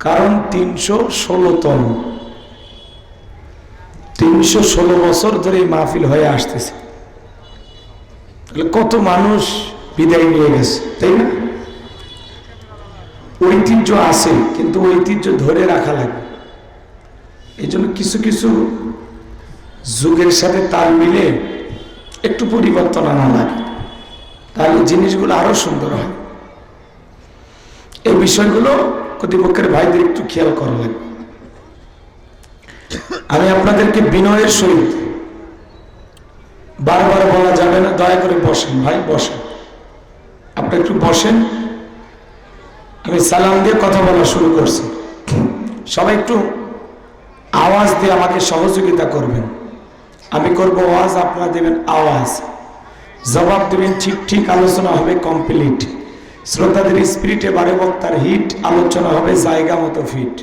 কারণ 316তম 316 বছর ধরে এই মাহফিল হয়ে আসতেছে। কত মানুষ বিদায় নিয়ে গেছে, তাই না? ঐতিহ্য আছে, কিন্তু ঐতিহ্য ধরে রাখা লাগবে। এই জন্য কিছু কিছু যুগের সাথে তাল মিলে একটু পরিবর্তন আনা লাগে, তাহলে জিনিসগুলো আরো সুন্দর হয়। এই বিষয়গুলো কর্তৃপক্ষের ভাইদের একটু খেয়াল করা লাগবে। আমি আপনাদেরকে বিনয়ের সহিত, বারবার বলা যাবে না, দয়া করে বসেন ভাই, বসেন, আপনি একটু বসেন। আমি সালাম দিয়ে কথা বলা শুরু করছি, সবাই একটু আওয়াজ দিয়ে আমাকে সহযোগিতা করবেন। আমি করব আওয়াজ, আপনারা দেবেন আওয়াজ, জবাব দেবেন ঠিক ঠিক, আলোচনা হবে কমপ্লিট। শ্রোতাদের স্পিরিটে বারে বক্তার হিট, আলোচনা হবে জায়গা মতো ফিট।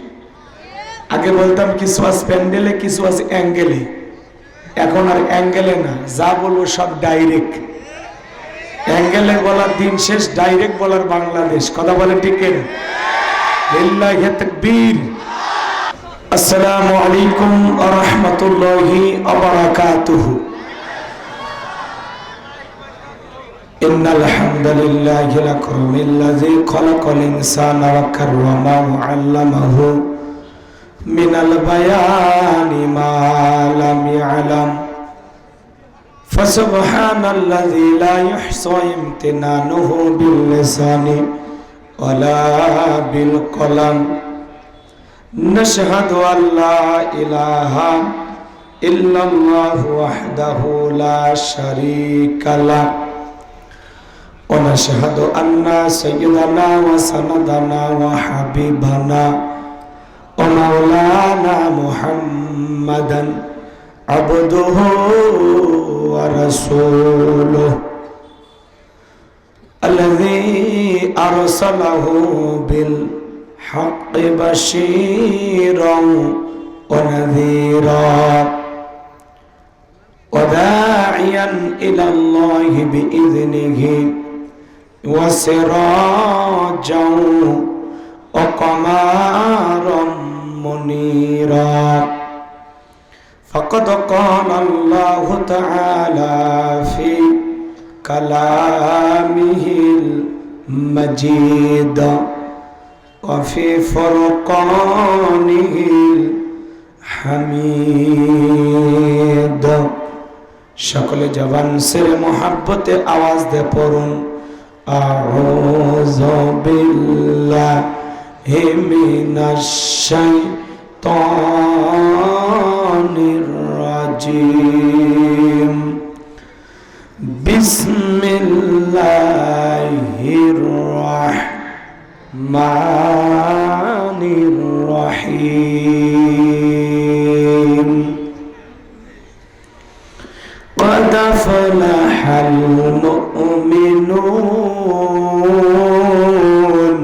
আগে বলতাম কিছু আজ প্যান্ডেলে, কিছু আজ অ্যাঙ্গেলে, এখন আর অ্যাঙ্গেলে না, যা বলবো সব ডাইরেক্ট। অ্যাঙ্গেলে বলার দিন শেষ, ডাইরেক্ট বলার বাংলাদেশ। কথা বলে ঠিক না? লিল্লাহি তাকবীর। আসসালামু আলাইকুম ওয়া রাহমাতুল্লাহি ওয়া বারাকাতুহু। ইন্নাল হামদুলিল্লাহিল আকরামিল্লাযী খালাকাল ইনসানা ওয়া কাররামাহু ওয়া 'আল্লামাহু মিনাল বায়ানি মা লাম ইয়ালাম। ফাসুবহানাল্লাযী লা ইহসা ইমতিনানুহু বিল লিসানি ওয়ালা বিল কলাম। نشهد أن لا إله إلا الله وحده لا شريك له ونشهد أن سيدنا وسندنا وحبيبنا ومولانا محمدا عبده ورسوله الذي أرسله بالحق بشيرا ونذيرا وداعيا إلى الله بإذنه وسراجا وقمرا منيرا. فقد قال الله تعالى في كلامه المجيد وفي فرقانه الحميد. সকলে জবান সেরে মোহাব্বতে আওয়াজ দে পড়ুন আউযু বিল্লাহি মিনাশ শাইতানির রাজিম। বিসমিল্লাহির রাহমানির রহিম। قد أفلح المؤمنون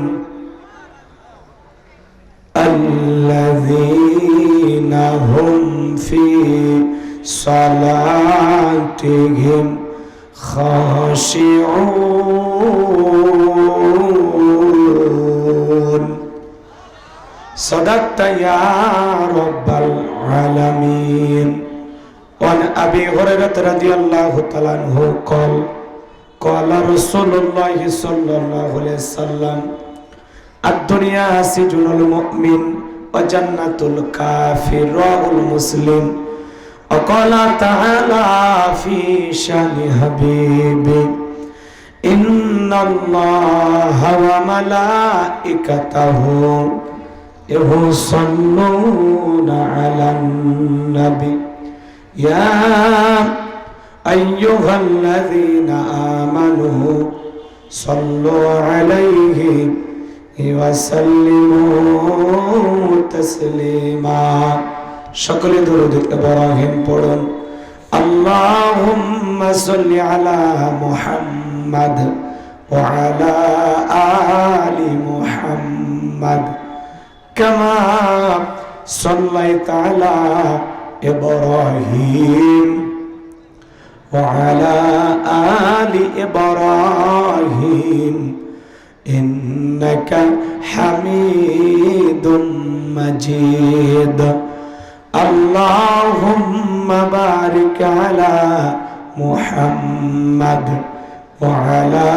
الذين هم في صلاتهم خاشعون. صدقت يا رب العالمين. وعن أبي هريرة رضي الله تعالى عنه قال قال رسول الله صلى الله عليه وسلم الدنيا سجن المؤمن وجنة الكافر رواه مسلم. وقال تعالى في شان حبيبي إن الله وملائكته يصلون على النبي يا أيها الذين آمنوا صلوا عليه وسلموا تسليما. সকলে দরুদ ইব্রাহিম পড়ুন। আল্লাহুম্মা সাল্লি আলা মুহাম্মাদ ওয়া আলা আলি মুহাম্মাদ কামা সাল্লাইতা আলা ইব্রাহিম ওয়া আলা আলি ইব্রাহিম ইন্নাকা হামিদুন مجيد اللهم بارك على محمد وعلى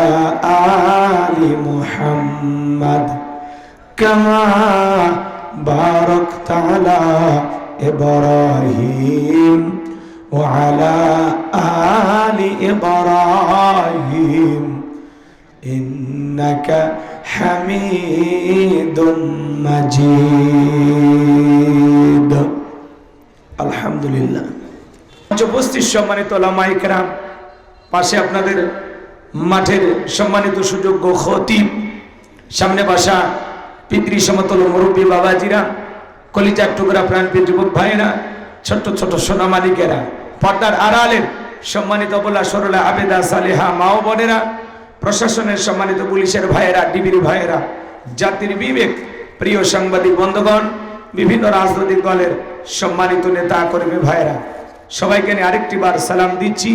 آل محمد كما باركت على إبراهيم وعلى آل إبراهيم إنك حميد مجيد الحمد لله উপস্থিত সম্মানিত ওলামায়ে কেরাম, পাশে আপনাদের মাঠের সম্মানিত সুযোগ্য খতিব, সামনে বসা পিতৃ সমতল মুরব্বী বাবাজিরা, কলিজার টুকরা প্রাণপ্রিয় যুবক ভাইয়েরা, ছোট্ট ছোট সোনা মালিকেরা, পর্দার আড়ালের সম্মানিত বলা সরলা আবেদা সালেহা মা ও বোনেরা, প্রশাসনের সম্মানিত পুলিশের ভাইয়েরা, ডিবির ভাইয়েরা, জাতির বিবেক প্রিয় সাংবাদিক বন্ধুগণ, বিভিন্ন রাজনৈতিক দলের সম্মানিত নেতা কর্মী ভাইয়েরা, সবাইকে নিয়ে আরেকটি বার সালাম দিচ্ছি।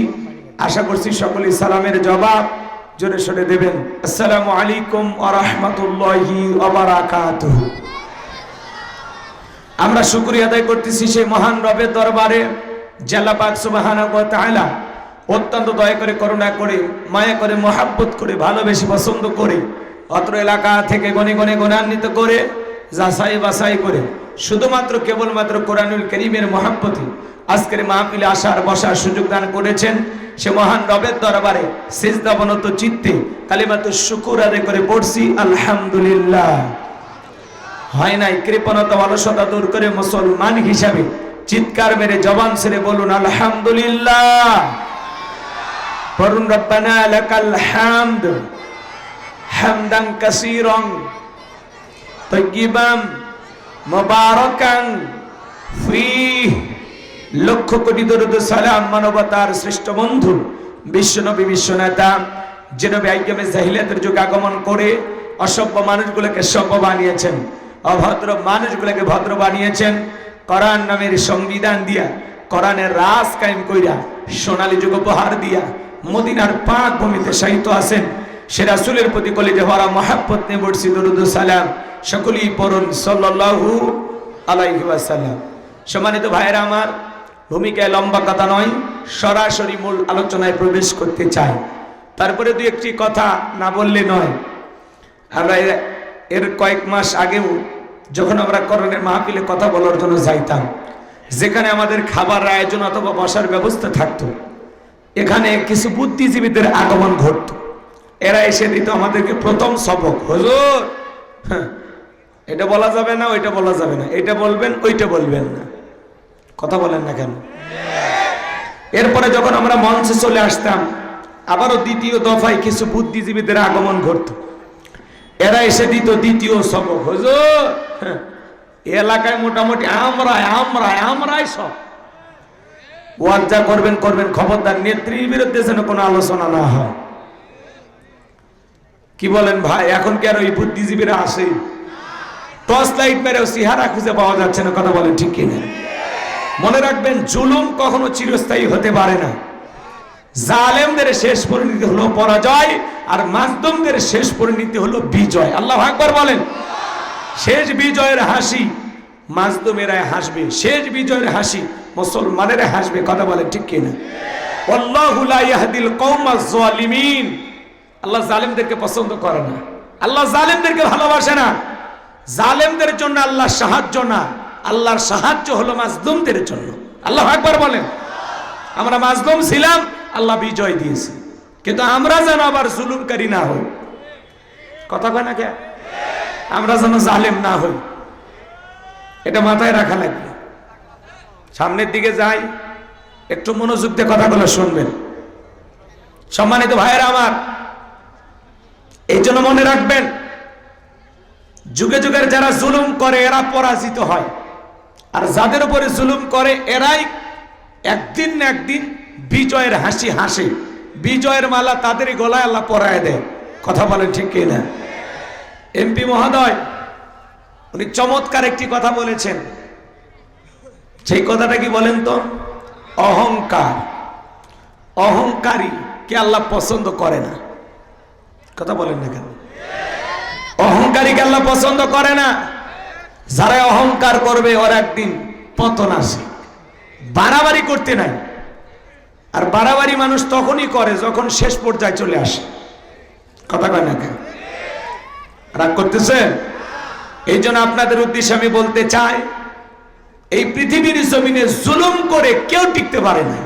আশা করছি সকলেই সালামের জবাব জোরে সোরে দেবেন। আসসালামু আলাইকুম ওয়া রাহমাতুল্লাহি ওয়া বারাকাতুহু। আমরা শুকরিয়া আদায় করতেছি সেই মহান রবের দরবারে, যে আল্লাহ পাক সুবহানাহু ওয়া তাআলা অত্যন্ত দয়া করে, করুণা করে, মায়া করে, মহাব্বত করে, ভালোবেসে, পছন্দ করে, অত্র এলাকা থেকে গণে গণে গুণান্বিত করে, যাচাই বাছাই করে, শুধুমাত্র কেবলমাত্র কোরআনুল কারীমের মহাব্বতে আজকের মাহফিলে আসার বসার সুযোগ দান করেছেন। সে মহান রবের দরবারে সিজদাবনত চিত্তে কালিমাতুশ শুকর আদায় করে পড়ছি আলহামদুলিল্লাহ। হয় নাই কৃপণতা অলসতা দূর করে মুসলমান হিসাবে চিৎকার মেরে জবান ছেড়ে বলুন আলহামদুলিল্লাহ। পড়ুন রব্বানা লাকাল হামদ হামদান কাসীরান তাইয়িবান মুবারাকান ফীহি। লক্ষ কোটি দরুদ সালাম মানবতার শ্রেষ্ঠ বন্ধু বিশ্বনবী বিশ্বনেতা যে নবী আইয়ামে জাহিলিয়াতের যুগে আগমন করে অসভ্য মানুষগুলোকে সভ্য বানিয়েছেন, অভদ্র মানুষগুলোকে ভদ্র বানিয়েছেন, কোরআন নামের সংবিধান দিয়া, কোরআনের রাজ কায়েম কইরা, সোনালী যুগ উপহার দিয়া মদিনার পাক ভূমিতে শায়িত আছেন। সে রাসূলের প্রতি কলিজা ভরা মহব্বত নিয়ে পড়ছি দরুদ সালাম। সকলেই পড়ুন সাল্লাল্লাহু আলাইহি ওয়াসাল্লাম। সম্মানিত ভাইয়েরা আমার, ভূমিকায় লম্বা কথা নয়, সরাসরি মূল আলোচনায় প্রবেশ করতে চাই। তারপরে দুই একটি কথা না বললে নয়। আমরা এর কয়েক মাস আগেও যখন আমরা কোরআনের মাহফিলে কথা বলার জন্য যাইতাম, যেখানে আমাদের খাবার আয়োজন অথবা বসার ব্যবস্থা থাকতো, এখানে কিছু বুদ্ধিজীবীদের আগমন ঘটত। এরা এসে দিত আমাদেরকে প্রথম সবক, হুজুর এটা বলা যাবে না, ওইটা বলা যাবে না, এটা বলবেন, ওইটা বলবেন না। কথা বলেন না কেন? এরপরে যখন আমরা মঞ্চে চলে আসতাম, আবারও দ্বিতীয় দফায় কিছু বুদ্ধিজীবীদের আগমন ঘটত। এরা এসে দিত দ্বিতীয় সবক, হুজুর এলাকায় মোটামুটি আমরাই সব ওয়াজ যা করবেন করবেন, খবরদার নেত্রীর বিরুদ্ধে যেন কোনো আলোচনা না হয়। কি বলেন ভাই? এখন কি আর ওই বুদ্ধিজীবীরা আসে? টর্চ লাইট মেরেও চেহারা খুঁজে পাওয়া যাচ্ছে না। কথা বলেন ঠিক কিনা? মনে রাখবেন, জুলুম কখনো চিরস্থায়ী হতে পারে না। জালেমদের শেষ পরিণতি হলো পরাজয়, আর মাজলুমদের শেষ পরিণতি হলো বিজয়। আল্লাহু আকবার বলেন। শেষ বিজয়ের হাসি মাজলুমেরা হাসবে, শেষ বিজয়ের হাসি মুসলমানেরা হাসবে। কথা বলেন ঠিক কিনা? আল্লাহু লা ইয়াহদিল কওমাজ জালিমিন। আল্লাহ জালেমদেরকে পছন্দ করে না, আল্লাহ জালেমদেরকে ভালোবাসে না। জালেমদের জন্য আল্লাহ সাহায্য না, আল্লাহর সাহায্য হলো মাজলুমদের জন্য। আল্লাহু আকবার বলেন। আমরা মাজলুম ছিলাম, আল্লাহ বিজয় দিয়েছে, কিন্তু আমরা যেন আবার জুলুমকারী না হই। কথা কয় না কে? আমরা যেন জালেম না হই, এটা মাথায় রাখা লাগবে। সামনের দিকে যাই, একটু মনোযোগ দিয়ে কথাগুলো শুনবেন। সম্মানিত ভাইয়েরা আমার, এই জন্য মনে রাখবেন, যুগে যুগের যারা জুলুম করে এরা পরাজিত হয়, আর যাদের উপরে জুলুম করে এরাই একদিন না একদিন বিজয়ের হাসি হাসে, বিজয়ের মালা তাদের গলায় আল্লাহ পরায় দেয়। কথা বলেন ঠিক কিনা? এমপি মহোদয় উনি চমৎকার একটি কথা বলেছেন। সেই কথাটা কি বলেন তো? অহংকার, অহংকারী কে আল্লাহ পছন্দ করে না। কথা বলেন না কেন? অহংকারীকে আল্লাহ পছন্দ করে না। যারা অহংকার করবে ওর একদিন পতন আসে। বাড়াবাড়ি করতে নাই, আর বাড়াবাড়ি মানুষ তখনই করে যখন শেষ পর্যায়ে চলে আসে। কথা কয় না কেন? রাগ করতেছেন? এই জন্য আপনাদের উদ্দেশ্যে আমি বলতে চাই, এই পৃথিবীর জমিনে জুলুম করে কেউ টিকতে পারে না।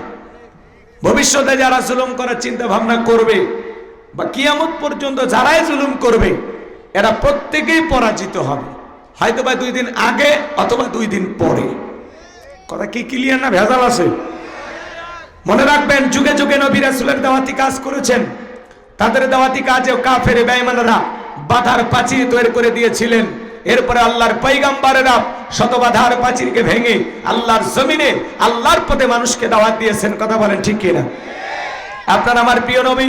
ভবিষ্যতে যারা জুলুম করার চিন্তা ভাবনা করবে বা কিয়ামত পর্যন্ত যারাই জুলুম করবে, এরা প্রত্যেকেই পরাজিত হবে, হয়তো বা 2 দিন আগে অথবা 2 দিন পরে। কথা কি ক্লিয়ার না ভেজাল আছে? মনে রাখবেন, যুগে যুগে নবী রাসূলের দাওয়াতি কাজ করেছেন। তাদের দাওয়াতি কাজেও কাফের বেঈমানরা বাধার প্রাচীর তৈরি করে দিয়েছিলেন। এরপরে আল্লাহর পয়গম্বরেরা শত বাধার প্রাচীরকে ভেঙে আল্লাহর জমিনে আল্লাহর পথে মানুষকে দাওয়াত দিয়েছেন। কথা বলেন ঠিক কিনা? আপনার আমার প্রিয় নবী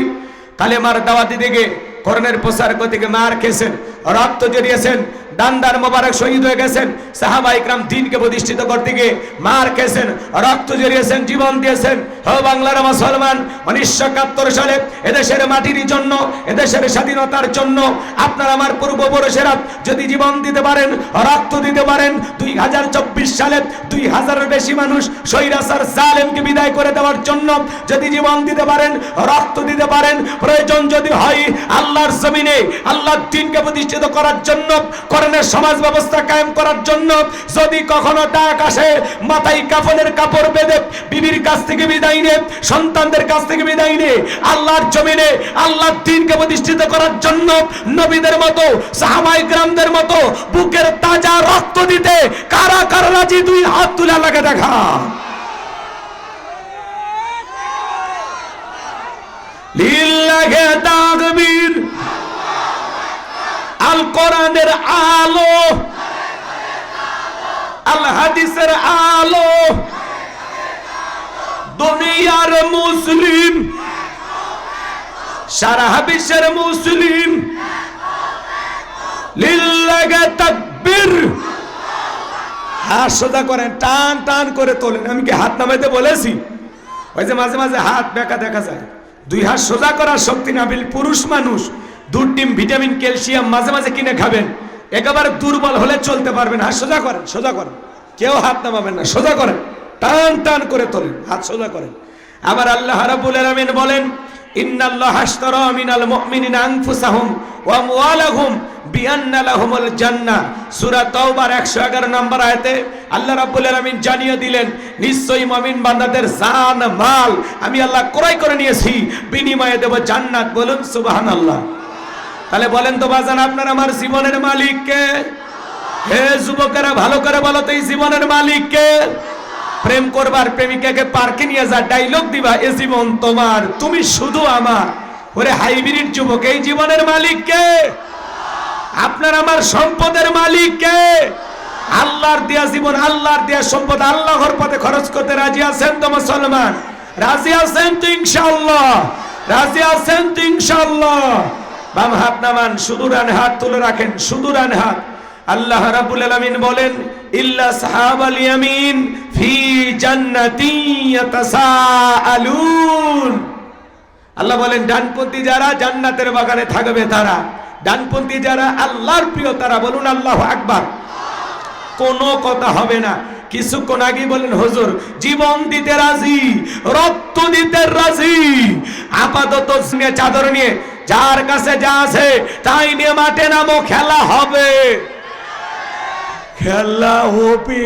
কালেমার দাওয়াতি দিকে কোরআনের প্রচার করতে গিয়ে মার খেয়েছেন, রক্ত জড়িয়েছেন, ডান্ডার মোবারক শহীদ হয়ে গেছেন। সাহাবা ইকরাম দ্বীনকে প্রতিষ্ঠিত করতে গিয়ে মার খেয়েছেন, রক্ত জড়িয়েছেন, জীবন দিয়েছেন। ও বাংলার মুসলমান, 1971 সালে এদেশের মাটির জন্য, এদেশের স্বাধীনতার জন্য আপনার আমার পূর্বপুরুষেরা যদি জীবন দিতে পারেন, রক্ত দিতে পারেন, 2024 সালে 2000-এর বেশি মানুষ স্বৈরাচার জালেমকে বিদায় করে দেওয়ার জন্য যদি জীবন দিতে পারেন, রক্ত দিতে পারেন, প্রয়োজন যদি হয় আল্লাহর জমিনে আল্লাহর দ্বীনকে প্রতিষ্ঠিত করার জন্য, কোরআনের সমাজ ব্যবস্থা কায়েম করার জন্য যদি কখনো ডাক আসে, মাথায় কাফনের কাপড় বেঁধে বিবির কাছ থেকে বিদায় নিয়ে, সন্তানদের কাছ থেকে বিদায় নিয়ে আল্লাহর জমিনে আল্লাহর দ্বীনকে প্রতিষ্ঠিত করার জন্য নবীদের মতো, সাহাবায়ে কেরামদের মতো বুকের তাজা রক্ত দিতে কারা কারা রাজি? 2 হাত তুলে আল্লাহকে দেখা। লিল্লাহি তাকবীর। আল কোরআনের আলো, আল হাদিসের আলো, দুনিয়ার মুসলিম, সারা বিশ্বের মুসলিম, লিল্লাহি তাকবীর। হাত সোজা করেন, টান টান করে তোলেন। আমি কি হাত নামাইতে বলেছি? ওই যে মাঝে মাঝে হাত বেঁকা দেখা যায়। 2 হাত সোজা করার শক্তি না পেলে পুরুষ মানুষ দুধ, ডিম, ভিটামিন, ক্যালসিয়াম মাঝে মাঝে কিনে খাবেন। একেবারে দুর্বল হলে চলতে পারবেন। হাত সোজা করেন, সোজা করেন, কেউ হাত নামাবেন না, সোজা করেন, টান টান করে তোলেন, হাত সোজা করেন। আবার আল্লাহ রাব্বুল আলামিন বলেন, ইন্নাল্লাহা আশতারা মিনাল মুমিনিনা আনফুসাহুম ওয়া আমওয়ালাহুম বিআন্না লাহুমুল জান্নাহ। সূরা তাওবার 111 নম্বর আয়াতে আল্লাহ রাব্বুল আলামিন জানিয়ে দিলেন, নিশ্চয়ই মুমিন বান্দাদের জান মাল আমি আল্লাহ ক্রয় করে নিয়েছি, বিনিময়ে দেব জান্নাত। বলুন সুবহানাল্লাহ। তাহলে বলেন তো বাজান, আপনার আমার জীবনের মালিক কে? হে যুবকেরা ভালো করে বলো তো, এই জীবনের মালিক কে? প্রেম করবার প্রেমিকাকে পার্কে নিয়ে যা ডায়লগ দিবা, এ জীবন তোমার, তুমি শুধু আমার। ওরে হাইব্রিড যুবক, এই জীবনের মালিক কে? আপনার আমার সম্পদের মালিক কে? আল্লাহর দেয়া জীবন, আল্লাহর দেয়া সম্পদ আল্লাহর পথে খরচ করতে রাজি আছেন তো মুসলমান? রাজি আছেন তো ইনশাআল্লাহ? রাজি আছেন তো ইনশাআল্লাহ? বাম হাত নামান, সুদূর আন হাত তুলে রাখেন, সুদূর আন হাত। আল্লাহ রাব্বুল আলামিন বলেন, ইল্লা সাহাবাল ইয়ামিন ফি জান্নাতিন ইয়াতাসাআলুন। আল্লাহ বলেন, ডানপন্থী যারা জান্নাতের বাগানে থাকবে তারা। ডানপন্থী যারা আল্লাহর প্রিয় তারা। বলুন আল্লাহু আকবার। কোনো কথা হবে না। কিছুক্ষণ আগে বলেন, হুজুর জীবন দিতে রাজি, রক্ত দিতে রাজি, আপাতত চাদর নিয়ে যার কাছে যা আছে তাই নিয়ে মাঠে নামো, খেলা হবে, খেলা হবে।